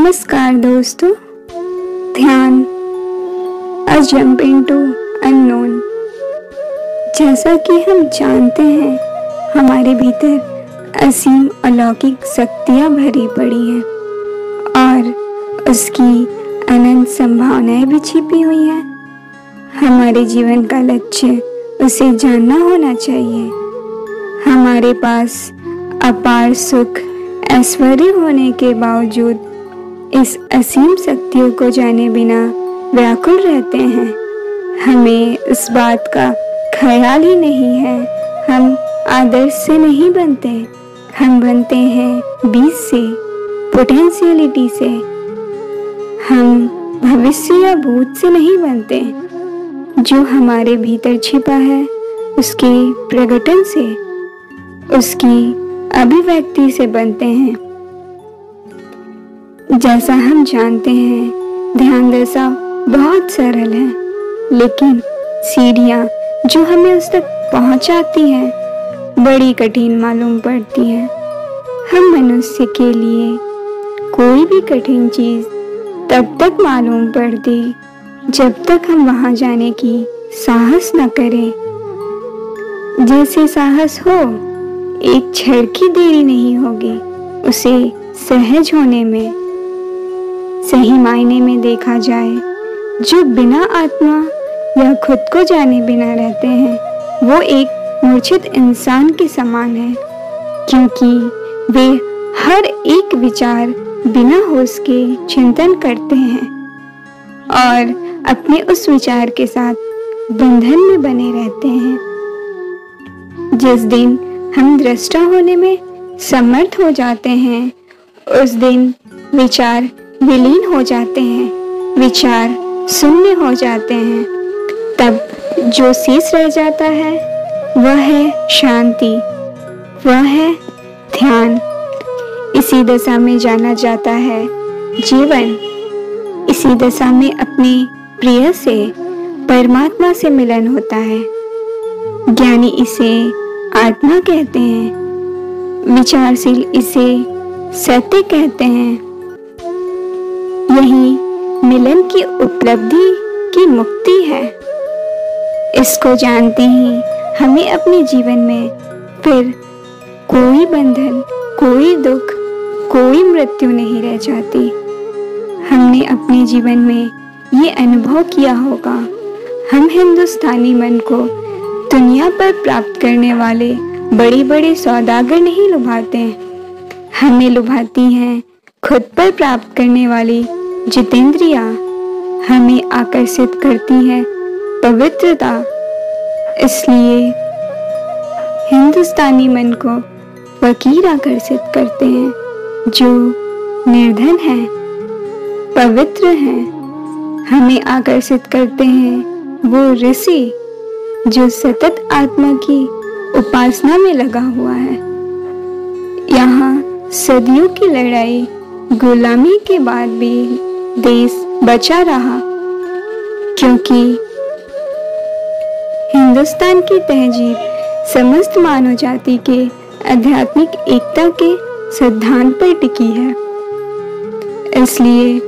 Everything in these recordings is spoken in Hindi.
नमस्कार दोस्तों, ध्यान अ जंप इनटू अननोन। जैसा कि हम जानते हैं, हमारे भीतर असीम अलौकिक शक्तियाँ भरी पड़ी हैं और उसकी अनंत संभावनाएं भी छिपी हुई हैं। हमारे जीवन का लक्ष्य उसे जानना होना चाहिए। हमारे पास अपार सुख ऐश्वर्य होने के बावजूद इस असीम शक्तियों को जाने बिना व्याकुल रहते हैं। हमें इस बात का ख्याल ही नहीं है। हम आदर्श से नहीं बनते, हम बनते हैं बीज से, पोटेंशियलिटी से। हम भविष्य या भूत से नहीं बनते, जो हमारे भीतर छिपा है उसके प्रकटन से, उसकी अभिव्यक्ति से बनते हैं। जैसा हम जानते हैं, ध्यान दशा बहुत सरल है, लेकिन सीढ़ियाँ जो हमें उस तक पहुँचाती हैं बड़ी कठिन मालूम पड़ती हैं। हम मनुष्य के लिए कोई भी कठिन चीज़ तब तक मालूम पड़ती जब तक हम वहाँ जाने की साहस न करें। जैसे साहस हो, एक क्षण की देरी नहीं होगी उसे सहज होने में। सही मायने में देखा जाए, जो बिना आत्मा या खुद को जाने बिना रहते हैं वो एक मूर्छित इंसान के समान है, क्योंकि वे हर एक विचार बिना होश के चिंतन करते हैं और अपने उस विचार के साथ बंधन में बने रहते हैं। जिस दिन हम दृष्टा होने में समर्थ हो जाते हैं, उस दिन विचार विलीन हो जाते हैं, विचार शून्य हो जाते हैं। तब जो शेष रह जाता है वह है शांति, वह है ध्यान। इसी दशा में जाना जाता है जीवन। इसी दशा में अपने प्रिय से, परमात्मा से मिलन होता है। ज्ञानी इसे आत्मा कहते हैं, विचारशील इसे सत्य कहते हैं। यही मिलन की उपलब्धि की मुक्ति है। इसको जानते ही हमें अपने जीवन में फिर कोई बंधन, कोई दुख, कोई मृत्यु नहीं रह जाती। हमने अपने जीवन में ये अनुभव किया होगा, हम हिंदुस्तानी मन को दुनिया पर प्राप्त करने वाले बड़े बड़े सौदागर नहीं लुभाते, हमें लुभाती हैं खुद पर प्राप्त करने वाली जितेंद्रिया। हमें आकर्षित करती है पवित्रता। इसलिए हिंदुस्तानी मन को फकीर आकर्षित करते हैं, जो निर्धन हैं, पवित्र हैं। हमें आकर्षित करते हैं वो ऋषि जो सतत आत्मा की उपासना में लगा हुआ है। यहाँ सदियों की लड़ाई गुलामी के बाद भी देश बचा रहा, क्योंकि हिंदुस्तान की तहजीब समस्त मानव जाति के आध्यात्मिक एकता के सिद्धांत पर टिकी है। इसलिए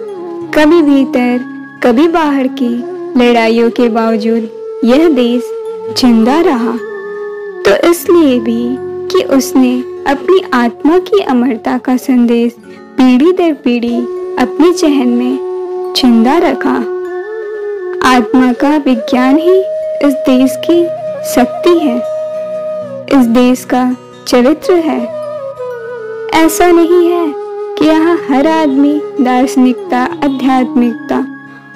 कभी भीतर कभी बाहर की लड़ाइयों के बावजूद यह देश जिंदा रहा, तो इसलिए भी कि उसने अपनी आत्मा की अमरता का संदेश पीढ़ी दर पीढ़ी अपने चहन में जिंदा रखा। आत्मा का विज्ञान ही इस देश की शक्ति है, इस देश का चरित्र है। ऐसा नहीं है कि यहाँ हर आदमी दार्शनिकता, आध्यात्मिकता,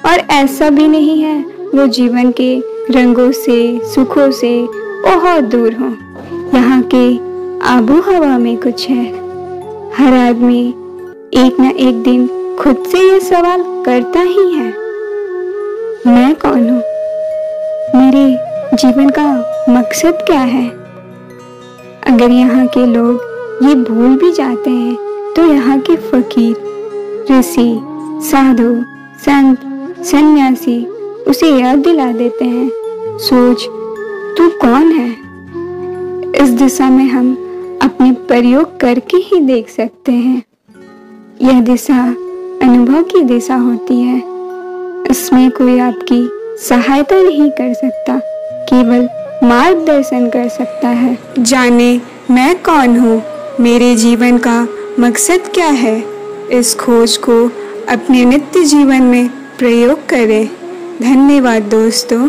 और ऐसा भी नहीं है वो जीवन के रंगों से, सुखों से बहुत दूर हो। यहाँ के आबो हवा में कुछ है। हर आदमी एक न एक दिन खुद से ये सवाल करता ही है, मैं कौन हूँ? मेरे जीवन का मकसद क्या है? अगर यहाँ के लोग ये भूल भी जाते हैं, तो यहाँ के फकीर, ऋषि, साधु, संत, सन्यासी उसे याद दिला देते हैं, सोच तू कौन है? इस दिशा में हम अपने प्रयोग करके ही देख सकते हैं। यह दिशा अनुभव की दिशा होती है। इसमें कोई आपकी सहायता नहीं कर सकता, केवल मार्गदर्शन कर सकता है। जाने मैं कौन हूँ, मेरे जीवन का मकसद क्या है, इस खोज को अपने नित्य जीवन में प्रयोग करें। धन्यवाद दोस्तों।